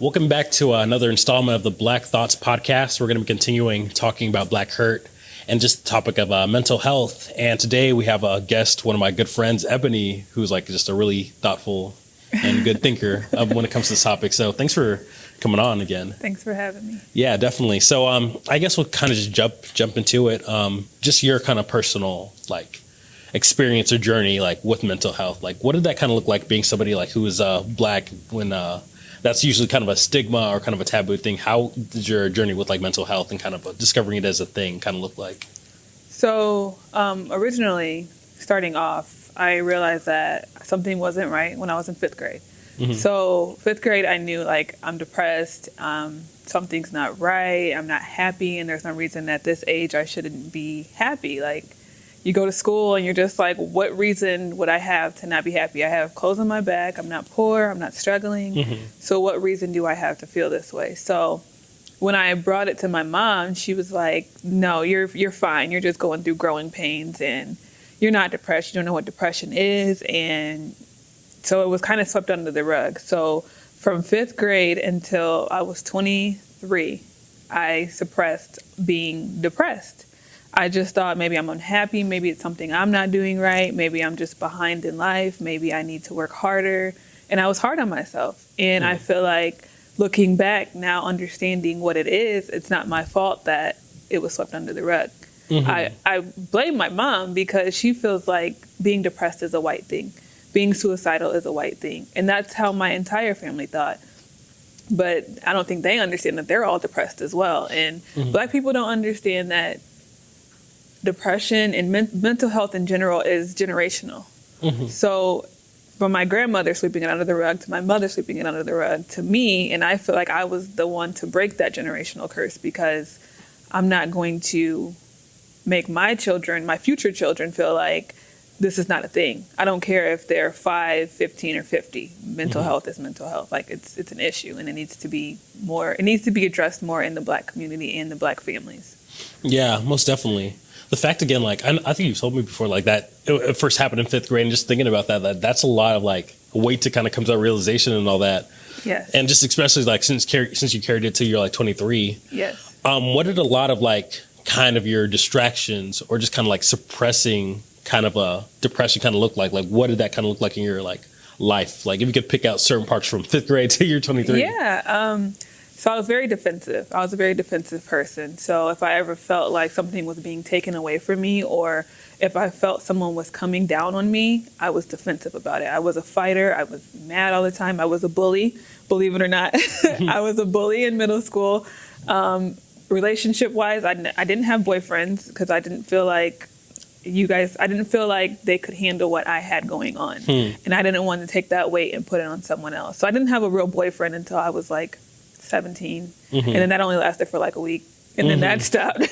Welcome back to another installment of the Black Thoughts podcast. We're going to be continuing talking about Black hurt and just the topic of mental health. And today we have a guest, one of my good friends, Ebony, who's like just a really thoughtful and good thinker when it comes to this topic. So thanks for coming on again. Thanks for having me. Yeah, definitely. So I guess we'll kind of just jump into it. Just your kind of personal like experience or journey like with mental health. Like what did that kind of look like being somebody like who is Black when that's usually kind of a stigma or kind of a taboo thing. How did your journey with like mental health and kind of discovering it as a thing kind of look like? So originally, starting off, I realized that something wasn't right when I was in fifth grade. Mm-hmm. So fifth grade, I knew like I'm depressed, something's not right, I'm not happy, and there's no reason at this age I shouldn't be happy. Like you go to school and you're just like, what reason would I have to not be happy? I have clothes on my back. I'm not poor. I'm not struggling. Mm-hmm. So what reason do I have to feel this way? So when I brought it to my mom, she was like, no, you're fine. You're just going through growing pains and you're not depressed. You don't know what depression is. And so it was kind of swept under the rug. So from fifth grade until I was 23, I suppressed being depressed. I just thought maybe I'm unhappy. Maybe it's something I'm not doing right. Maybe I'm just behind in life. Maybe I need to work harder. And I was hard on myself. And I feel like looking back now, understanding what it is, it's not my fault that it was swept under the rug. Mm-hmm. I blame my mom because she feels like being depressed is a white thing. Being suicidal is a white thing. And that's how my entire family thought. But I don't think they understand that they're all depressed as well. And Black people don't understand that depression and mental health in general is generational. Mm-hmm. So from my grandmother sweeping it under the rug to my mother sweeping it under the rug to me, and I feel like I was the one to break that generational curse because I'm not going to make my children, my future children, feel like this is not a thing. I don't care if they're 5, 15, or 50. Mental health is mental health. Like it's an issue, and it needs to be addressed more in the Black community and the Black families. Yeah, most definitely. The fact again, like I think you told me before, like that it first happened in fifth grade, and just thinking about that's a lot of like weight to kind of come to that realization and all that. Yes. And just especially like since you carried it till you're like 23. Yes. What did a lot of like kind of your distractions or just kind of like suppressing kind of a depression kind of look like? Like what did that kind of look like in your like life? Like if you could pick out certain parts from fifth grade to year 23. Yeah. So I was very defensive. I was a very defensive person. So if I ever felt like something was being taken away from me, or if I felt someone was coming down on me, I was defensive about it. I was a fighter. I was mad all the time. I was a bully, believe it or not. I was a bully in middle school. Relationship-wise, I didn't have boyfriends because I didn't feel like they could handle what I had going on. And I didn't want to take that weight and put it on someone else. So I didn't have a real boyfriend until I was like 17. And then that only lasted for like a week. And then that stopped.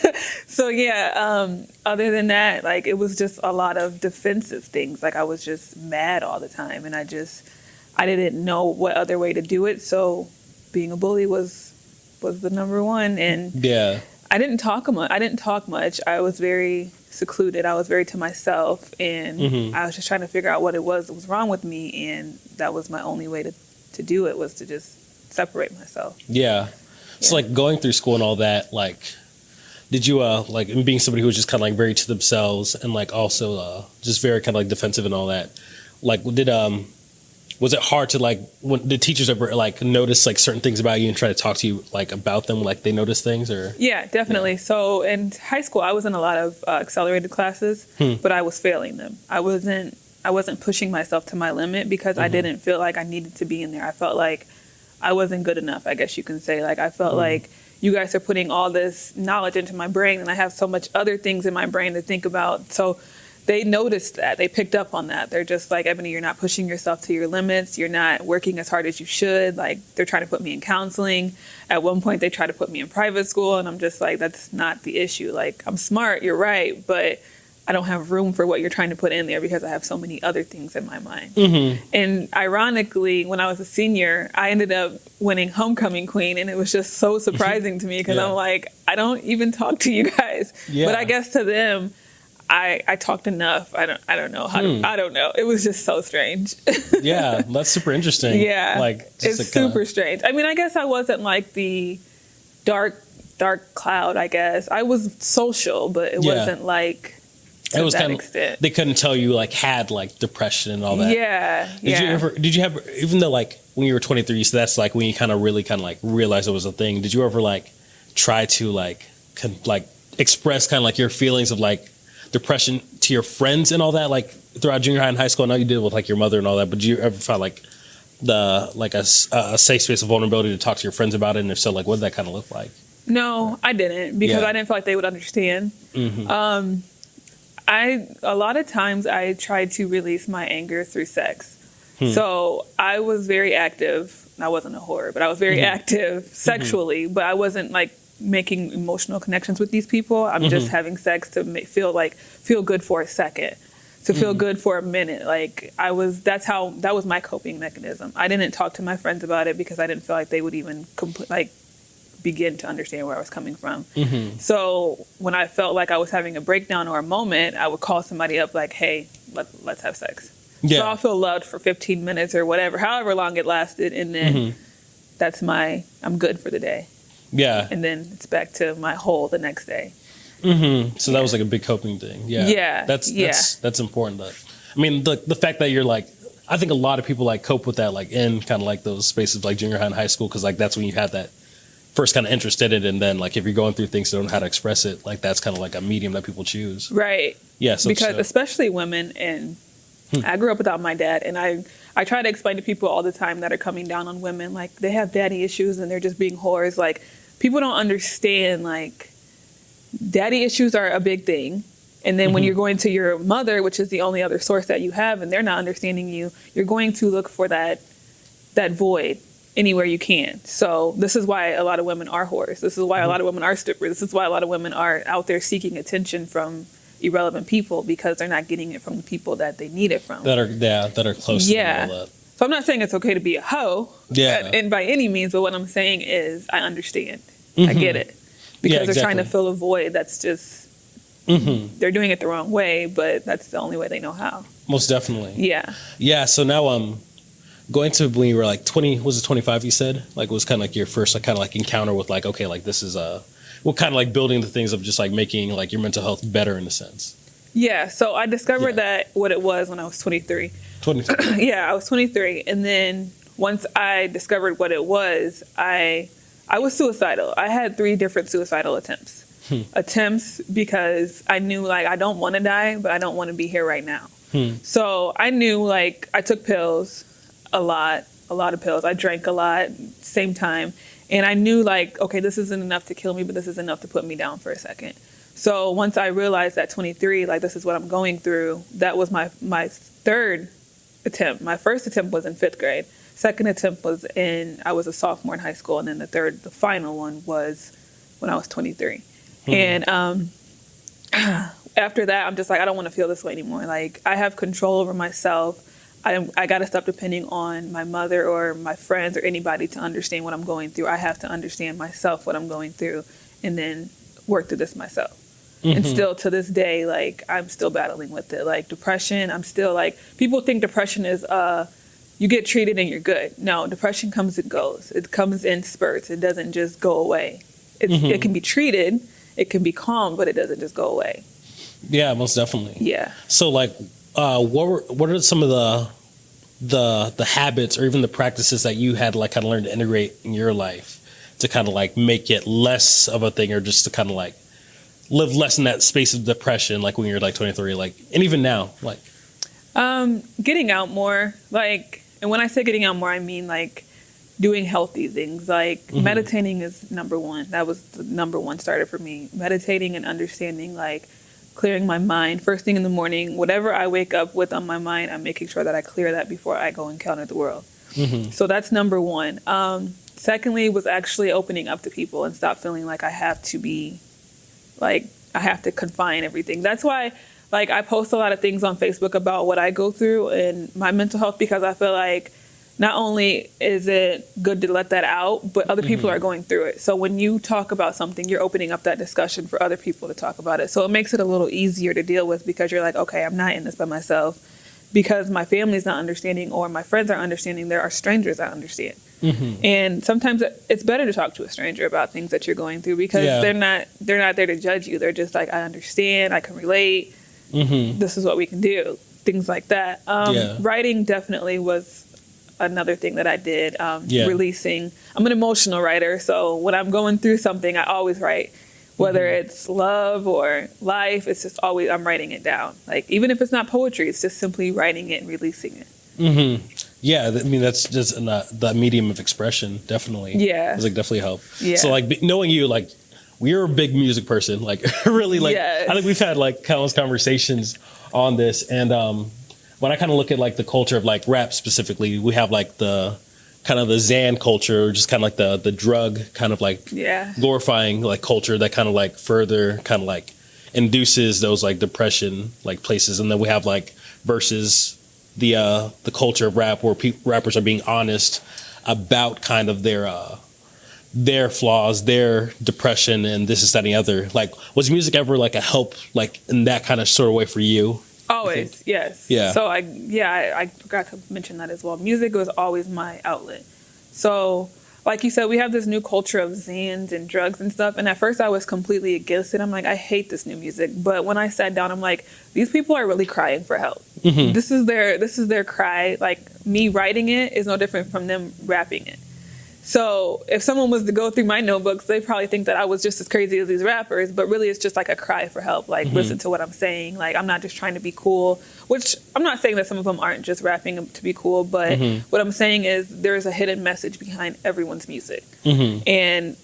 So yeah, other than that, like it was just a lot of defensive things. Like I was just mad all the time. And I didn't know what other way to do it. So being a bully was the number one. And yeah, I didn't talk much. I was very secluded. I was very to myself. And I was just trying to figure out what it was that was wrong with me. And that was my only way to do it, was to just separate myself. Yeah. So like going through school and all that, like did you like being somebody who was just kind of like very to themselves and like also just very kind of like defensive and all that, like was it hard to like when the teachers ever like notice like certain things about you and try to talk to you like about them, like they notice things? Or yeah, definitely. Yeah. So in high school I was in a lot of accelerated classes, but I was failing them. I wasn't pushing myself to my limit because I didn't feel like I needed to be in there. I felt like I wasn't good enough, I guess you can say. Like I felt like you guys are putting all this knowledge into my brain and I have so much other things in my brain to think about. So they noticed that. They picked up on that. They're just like, Ebony, you're not pushing yourself to your limits. You're not working as hard as you should. Like they're trying to put me in counseling. At one point they tried to put me in private school and I'm just like, that's not the issue. Like I'm smart, you're right, but I don't have room for what you're trying to put in there because I have so many other things in my mind. And ironically, when I was a senior, I ended up winning homecoming queen. And it was just so surprising to me because I'm like, I don't even talk to you guys. Yeah. But I guess to them, I talked enough. I don't know how to, I don't know. It was just so strange. Yeah, that's super interesting. Yeah. Like, just it's super strange. I mean, I guess I wasn't like the dark cloud, I guess. I was social, but it wasn't like it was that kind extent. of, they couldn't tell you like had like depression and all that. Yeah. Did you have, even though like when you were 23, so that's like when you kind of really kind of like realized it was a thing. Did you ever like try to like express kind of like your feelings of like depression to your friends and all that, like throughout junior high and high school? I know you did with like your mother and all that, but did you ever find like a safe space of vulnerability to talk to your friends about it? And if so, like what did that kind of look like? No, I didn't, because I didn't feel like they would understand. Mm-hmm. A lot of times I tried to release my anger through sex. So I was very active. I wasn't a whore, but I was very active sexually, but I wasn't like making emotional connections with these people. I'm just having sex to feel good for a second, to feel good for a minute. Like that was my coping mechanism. I didn't talk to my friends about it because I didn't feel like they would even begin to understand where I was coming from. So when I felt like I was having a breakdown or a moment, I would call somebody up like, hey, let's have sex. So I'll feel loved for 15 minutes or whatever, however long it lasted. And then I'm good for the day. Yeah. And then it's back to my whole the next day. So that was like a big coping thing. Yeah. Yeah. That's important. I mean, the fact that you're like, I think a lot of people like cope with that, like in kind of like those spaces like junior high and high school. 'Cause like, that's when you have that first kind of interest in it. And then like, if you're going through things, you don't know how to express it. Like that's kind of like a medium that people choose. Right. Yeah. Because especially women, and I grew up without my dad, and I try to explain to people all the time that are coming down on women, like they have daddy issues and they're just being whores. Like people don't understand, like daddy issues are a big thing. And then when you're going to your mother, which is the only other source that you have, and they're not understanding you, you're going to look for that void anywhere you can. So this is why a lot of women are whores. This is why a lot of women are strippers. This is why a lot of women are out there seeking attention from irrelevant people, because they're not getting it from the people that they need it from. That are close to them. All that. So I'm not saying it's okay to be a hoe, and by any means, but what I'm saying is I understand. I get it. Because they're trying to fill a void that's just, they're doing it the wrong way, but that's the only way they know how. Most definitely. Yeah. Yeah, so now going to when you were like 20, was it 25 you said? Like it was kind of like your first like kind of like encounter with like, okay, like this is what kind of like building the things of just like making like your mental health better in a sense. Yeah, so I discovered that what it was when I was 23. 23. Yeah, I was 23. And then once I discovered what it was, I was suicidal. I had 3 different suicidal attempts. Attempts because I knew like I don't want to die, but I don't want to be here right now. So I knew like I took pills a lot of pills. I drank a lot, same time. And I knew like, okay, this isn't enough to kill me, but this is enough to put me down for a second. So once I realized at 23, like this is what I'm going through, that was my 3rd attempt. My first attempt was in 5th grade. Second attempt was I was a sophomore in high school. And then the final one was when I was 23. And after that, I'm just like, I don't want to feel this way anymore. Like I have control over myself. I got to stop depending on my mother or my friends or anybody to understand what I'm going through. I have to understand myself, what I'm going through, and then work through this myself. And still to this day, like I'm still battling with it. Like depression, I'm still like, people think depression is you get treated and you're good. No, depression comes and goes. It comes in spurts. It doesn't just go away. It can be treated, it can be calm, but it doesn't just go away. Yeah, most definitely. Yeah. So like what are some of the habits or even the practices that you had to like kind of learn to integrate in your life to kind of like make it less of a thing, or just to kind of like live less in that space of depression, like when you're like 23, like, and even now, like getting out more, like, and when I say getting out more, I mean like doing healthy things, like meditating is number one. That was the number one starter for me. Meditating and understanding, like clearing my mind first thing in the morning. Whatever I wake up with on my mind, I'm making sure that I clear that before I go encounter the world. So that's number one. Secondly, was actually opening up to people and stop feeling like I have to be, like, I have to confine everything. That's why, like, I post a lot of things on Facebook about what I go through and my mental health, because I feel like not only is it good to let that out, but other people are going through it. So when you talk about something, you're opening up that discussion for other people to talk about it. So it makes it a little easier to deal with, because you're like, okay, I'm not in this by myself. Because my family's not understanding, or my friends are understanding, there are strangers that understand. And sometimes it's better to talk to a stranger about things that you're going through, because they're not there to judge you. They're just like, I understand, I can relate. This is what we can do. Things like that. Writing definitely was another thing that I did. Releasing. I'm an emotional writer, so when I'm going through something, I always write. Whether it's love or life, it's just always, I'm writing it down. Like, even if it's not poetry, it's just simply writing it and releasing it. Yeah, I mean, that's just the medium of expression, definitely. Yeah. It's like definitely help. Yeah. So like knowing you, like, you're a big music person, like really, like, Yes. I think we've had like countless conversations on this. And when I kind of look at like the culture of like rap specifically, we have like the kind of the Xan culture, just kind of like the drug kind of like glorifying like culture that kind of like further kind of like induces those like depression like places. And then we have like versus the culture of rap, where rappers are being honest about kind of their flaws, their depression, and this is that and the other. Like, was music ever like a help like in that kind of sort of way for you? Always, yes. Yeah. So I forgot to mention that as well. Music was always my outlet. So, like you said, we have this new culture of Xans and drugs and stuff. And at first I was completely against it. I'm like, I hate this new music. But when I sat down, I'm like, these people are really crying for help. This is their cry. Like, me writing it is no different from them rapping it. So if someone was to go through my notebooks, they probably think that I was just as crazy as these rappers, but really it's just like a cry for help. Like, listen to what I'm saying. Like, I'm not just trying to be cool, which I'm not saying that some of them aren't just rapping to be cool, but what I'm saying is there's a hidden message behind everyone's music. And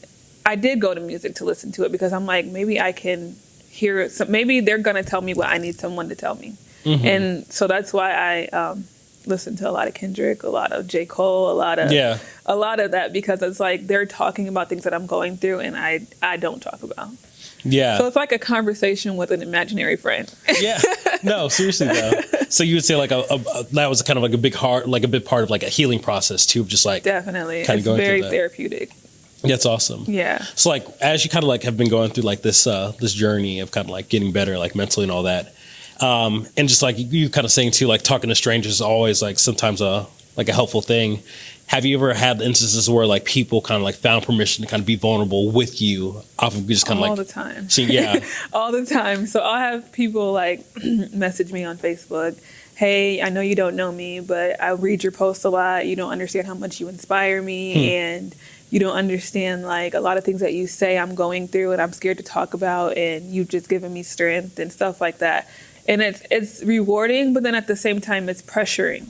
I did go to music to listen to it, because I'm like, maybe I can hear it. So maybe they're going to tell me what I need someone to tell me. And so that's why I listen to a lot of Kendrick, a lot of J. Cole, a lot of that, because it's like they're talking about things that I'm going through and I don't talk about. Yeah. So it's like a conversation with an imaginary friend. Yeah. No, seriously though. So you would say like that was kind of like a big part of like a healing process too, of just like definitely. Kind of it's going very through that. therapeutic. That's awesome. Yeah. So like as you kind of like have been going through like this journey of kind of like getting better like mentally and all that, and just like you kind of saying too, like talking to strangers is always like sometimes a helpful thing. Have you ever had instances where like people kind of like found permission to kind of be vulnerable with you off of just kind of like all the time? Yeah. All the time. So I'll have people like message me on Facebook, hey, I know you don't know me, but I read your posts a lot. You don't understand how much you inspire me, and you don't understand like a lot of things that you say I'm going through and I'm scared to talk about, and you've just given me strength and stuff like that. And it's rewarding, but then at the same time it's pressuring,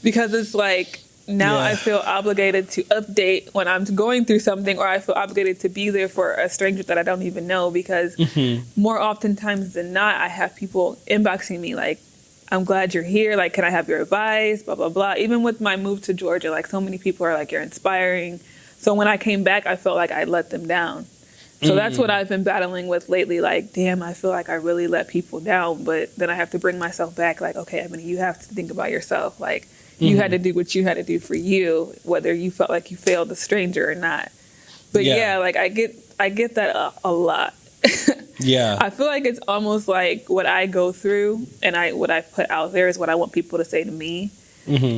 because it's like, now I feel obligated to update when I'm going through something, or I feel obligated to be there for a stranger that I don't even know, because more oftentimes than not, I have people inboxing me like, I'm glad you're here. Like, can I have your advice? Blah, blah, blah. Even with my move to Georgia, like so many people are like, you're inspiring. So when I came back, I felt like I let them down. So that's what I've been battling with lately. Like, damn, I feel like I really let people down. But then I have to bring myself back. Like, okay, Ebony, you have to think about yourself. Like, you had to do what you had to do for you, whether you felt like you failed a stranger or not. But yeah like I get that a lot. Yeah. I feel like it's almost like what I go through and what I put out there is what I want people to say to me.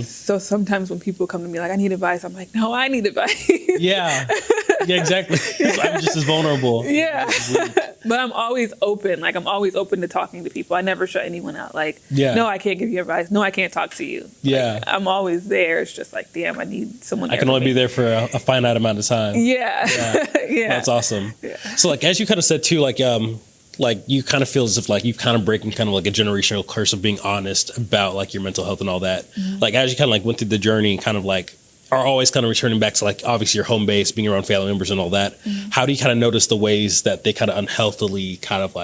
So sometimes when people come to me like, I need advice, I'm like, no, I need advice. Yeah, exactly. I'm just as vulnerable. Yeah. But I'm always open. Like, I'm always open to talking to people. I never shut anyone out. Like, no, I can't give you advice. No, I can't talk to you. Yeah. Like, I'm always there. It's just like, damn, I need someone. I can only be there for a finite amount of time. Yeah. Yeah. That's awesome. Yeah. So like, as you kind of said too, like you kind of feel as if like you've kind of breaking kind of like a generational curse of being honest about like your mental health and all that. Like, as you kind of like went through the journey and kind of like are always kind of returning back to like obviously your home base, being around family members and all that. How do you kind of notice the ways that they kind of unhealthily kind of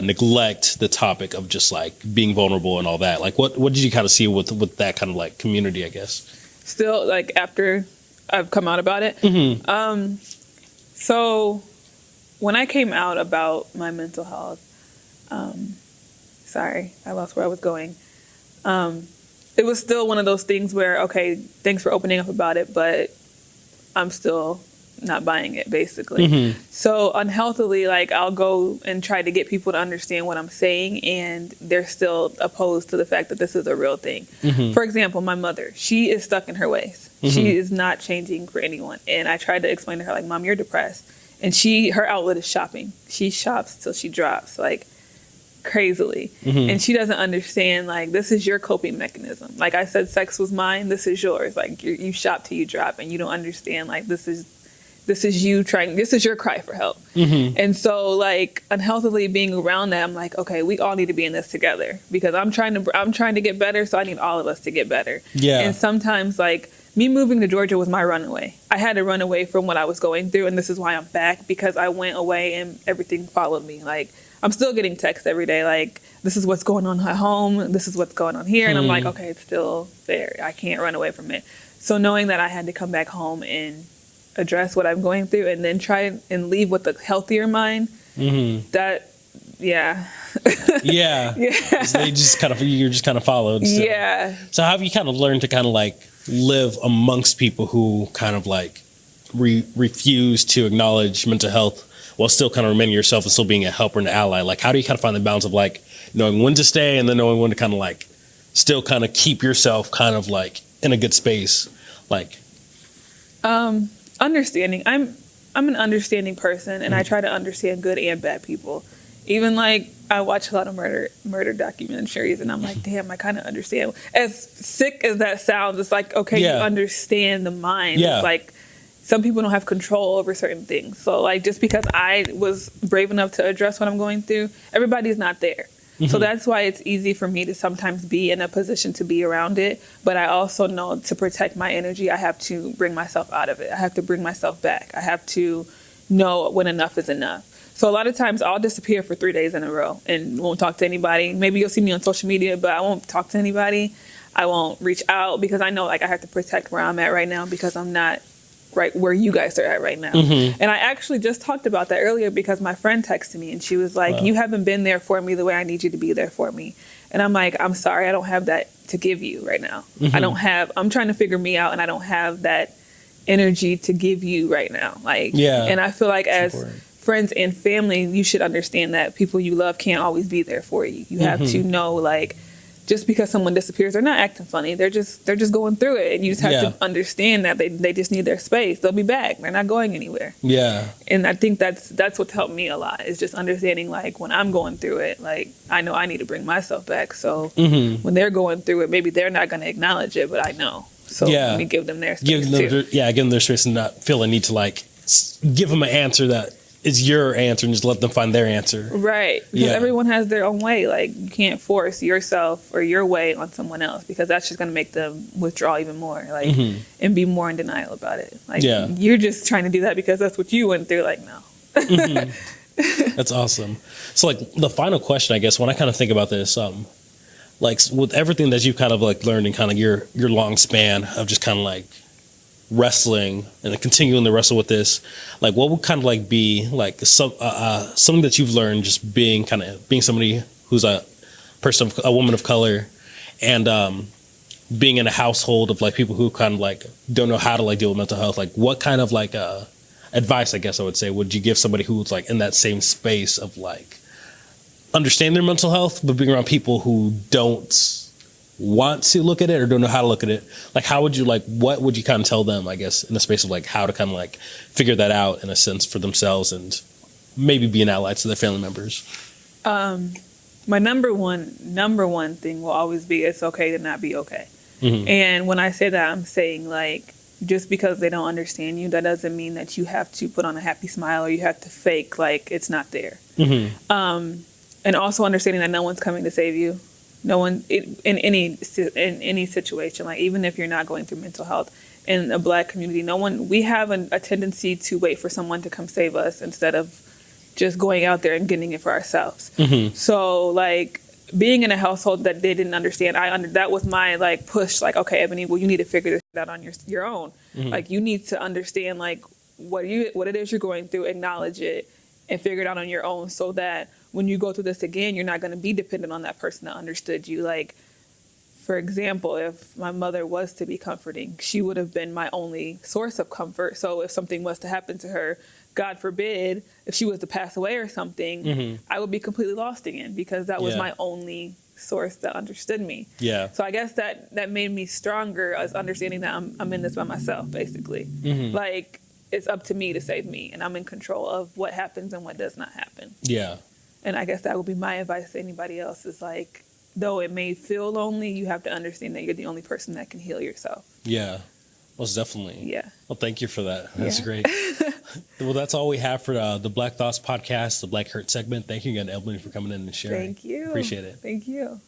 neglect the topic of just like being vulnerable and all that? Like what did you kind of see with that kind of like community, I guess? Still, like, after I've come out about it. So when I came out about my mental health, sorry, I lost where I was going. it was still one of those things where, okay, thanks for opening up about it, but I'm still not buying it, basically. So unhealthily, like, I'll go and try to get people to understand what I'm saying, and they're still opposed to the fact that this is a real thing. For example, my mother, she is stuck in her ways. She is not changing for anyone. And I tried to explain to her, like, Mom, you're depressed. And her outlet is shopping. She shops till she drops, like, crazily. And she doesn't understand, like, this is your coping mechanism. Like I said, sex was mine, this is yours. Like, you shop till you drop, and you don't understand, like, this is you trying, this is your cry for help. And so, like, unhealthily being around that, I'm like, okay, we all need to be in this together, because I'm trying to get better, so I need all of us to get better. And sometimes, like, me moving to Georgia was my runaway. I had to run away from what I was going through, and this is why I'm back, because I went away and everything followed me. Like, I'm still getting texts every day, like, this is what's going on at home, this is what's going on here, and I'm like, okay, it's still there. I can't run away from it. So knowing that I had to come back home and address what I'm going through, and then try and leave with a healthier mind, that, yeah. Yeah. So you're just kind of followed. So. Yeah. So how have you kind of learned to kind of like live amongst people who kind of like refuse to acknowledge mental health while still kind of remaining yourself and still being a helper and an ally? Like, how do you kind of find the balance of like knowing when to stay and then knowing when to kind of like still kind of keep yourself kind of like in a good space? Like, understanding. I'm an understanding person, and I try to understand good and bad people. Even, like, I watch a lot of murder documentaries, and I'm like, damn, I kind of understand. As sick as that sounds, it's like, okay, you understand the mind. It's like, some people don't have control over certain things. So, like, just because I was brave enough to address what I'm going through, everybody's not there. So that's why it's easy for me to sometimes be in a position to be around it. But I also know, to protect my energy, I have to bring myself out of it. I have to bring myself back. I have to know when enough is enough. So a lot of times I'll disappear for 3 days in a row and won't talk to anybody. Maybe you'll see me on social media, but I won't talk to anybody. I won't reach out, because I know, like, I have to protect where I'm at right now, because I'm not right where you guys are at right now. And I actually just talked about that earlier, because my friend texted me and she was like, wow, you haven't been there for me the way I need you to be there for me. And I'm like, I'm sorry, I don't have that to give you right now. I'm trying to figure me out, and I don't have that energy to give you right now. Like, and I feel like as friends and family, you should understand that people you love can't always be there for you. You have to know, like, just because someone disappears, they're not acting funny. They're just going through it, and you just have to understand that they just need their space. They'll be back. They're not going anywhere. Yeah. And I think that's what's helped me a lot, is just understanding, like, when I'm going through it, like, I know I need to bring myself back. So when they're going through it, maybe they're not going to acknowledge it, but I know. So let me give them their space too. Give them their space and not feel a need to, like, give them an answer that is your answer, and just let them find their answer. Right. Because everyone has their own way. Like, you can't force yourself or your way on someone else, because that's just going to make them withdraw even more, like, and be more in denial about it. Like, you're just trying to do that because that's what you went through. Like, no. That's awesome. So, like, the final question, I guess, when I kind of think about this, like, with everything that you've kind of, like, learned in kind of your long span of just kind of, like, wrestling and continuing to wrestle with this, like, what would kind of like be like something that you've learned just being somebody who's a woman of color, and being in a household of like people who kind of like don't know how to like deal with mental health? Like, what kind of like advice, I guess I would say, would you give somebody who's like in that same space of like understanding their mental health, but being around people who don't want to look at it or don't know how to look at it? Like, how would you, like, what would you kind of tell them, I guess, in the space of like how to kind of like figure that out in a sense for themselves, and maybe be an ally to their family members? My number one thing will always be, it's okay to not be okay. And when I say that, I'm saying, like, just because they don't understand you, that doesn't mean that you have to put on a happy smile or you have to fake like it's not there. And also understanding that no one's coming to save you. No one in any situation, like, even if you're not going through mental health in a Black community, we have a tendency to wait for someone to come save us instead of just going out there and getting it for ourselves. So, like, being in a household that they didn't understand, that was my like push, like, okay, Ebony, well, you need to figure this out on your own. Like, you need to understand like what it is you're going through, acknowledge it, and figure it out on your own, so that when you go through this again, you're not going to be dependent on that person that understood you. Like, for example, if my mother was to be comforting, she would have been my only source of comfort. So if something was to happen to her, God forbid, if she was to pass away or something, I would be completely lost again, because that was my only source that understood me. Yeah. So I guess that made me stronger, as understanding that I'm in this by myself, basically. Like, it's up to me to save me, and I'm in control of what happens and what does not happen. Yeah. And I guess that would be my advice to anybody else, is like, though it may feel lonely, you have to understand that you're the only person that can heal yourself. Yeah. Most definitely. Yeah. Well, thank you for that. That's great. Well, that's all we have for the Black Thoughts podcast, the Black Hurt segment. Thank you again, Ebony, for coming in and sharing. Thank you. Appreciate it. Thank you.